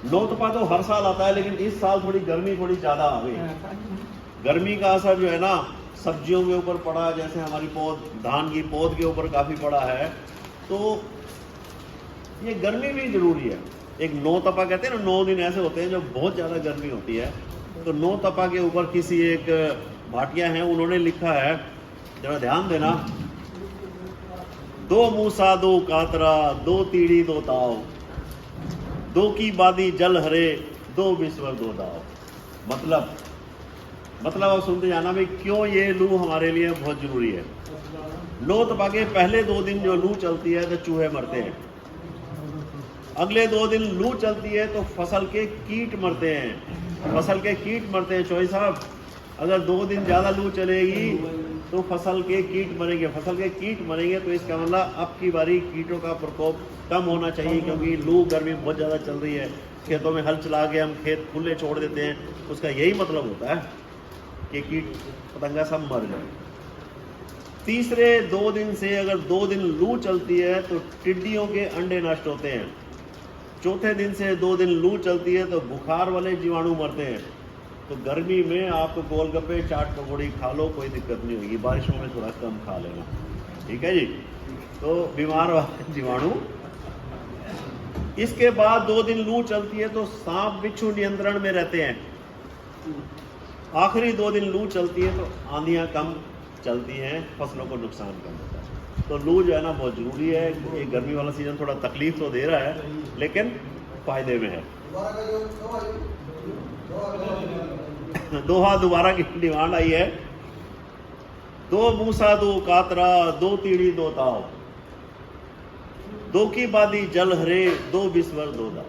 नौतपा तो हर साल आता है, लेकिन इस साल गर्मी थोड़ी ज़्यादा आ गई। गर्मी का असर जो है ना सब्जियों के ऊपर पड़ा, जैसे हमारी धान की पौध के ऊपर काफ़ी पड़ा है। तो ये गर्मी भी ज़रूरी है। एक नौतपा कहते हैं ना, 9 दिन ऐसे होते हैं जब बहुत ज़्यादा गर्मी होती है। तो नौतपा के ऊपर किसी एक भाटिया हैं, उन्होंने लिखा है, जरा ध्यान देना, 2 मूसा 2 कातरा 2 तीड़ी 2 ताव, 2 की बादी जल हरे 2 विश्वर 2 दाव। मतलब आप सुनते जाना भाई क्यों ये लू हमारे लिए बहुत ज़रूरी है। नौतपा के पहले 2 दिन जो लू चलती है तो चूहे मरते हैं, अगले 2 दिन लू चलती है तो फसल के कीट मरते हैं। फसल के कीट मरते हैं चौधरी साहब, अगर 2 दिन ज़्यादा लू चलेगी तो फसल के कीट मरेंगे। फसल के कीट मरेंगे तो इसका मतलब अब की बारी कीटों का प्रकोप कम होना चाहिए, क्योंकि लू गर्मी बहुत ज़्यादा चल रही है। खेतों में हल चला के हम खेत खुले छोड़ देते हैं, उसका यही मतलब होता है कि कीट पतंगा सब मर जाए। तीसरे 2 दिन से अगर 2 दिन लू चलती है तो टिड्डियों के अंडे नष्ट होते हैं। चौथे दिन से 2 दिन लू चलती है तो बुखार वाले जीवाणु मरते हैं। तो गर्मी में आप गोलगप्पे चाट पकौड़ी खा लो, कोई दिक्कत नहीं होगी, बारिशों में थोड़ा कम खा लेना, ठीक है जी। तो बीमार वाले जीवाणु। इसके बाद 2 दिन लू चलती है तो सांप बिच्छू नियंत्रण में रहते हैं। आखिरी 2 दिन लू चलती है तो आंधियां कम चलती हैं, फसलों को नुकसान कम होता है। तो लू जो है ना बहुत ज़रूरी है। ये गर्मी वाला सीज़न थोड़ा तकलीफ तो दे रहा है, लेकिन फ़ायदे में है। दोहा दोबारा की डिमांड आई है, 2 मूसा 2 कातरा 2 तीड़ी 2 ताव, 2 की बादी जल हरे 2 विश्वर 2 दाव।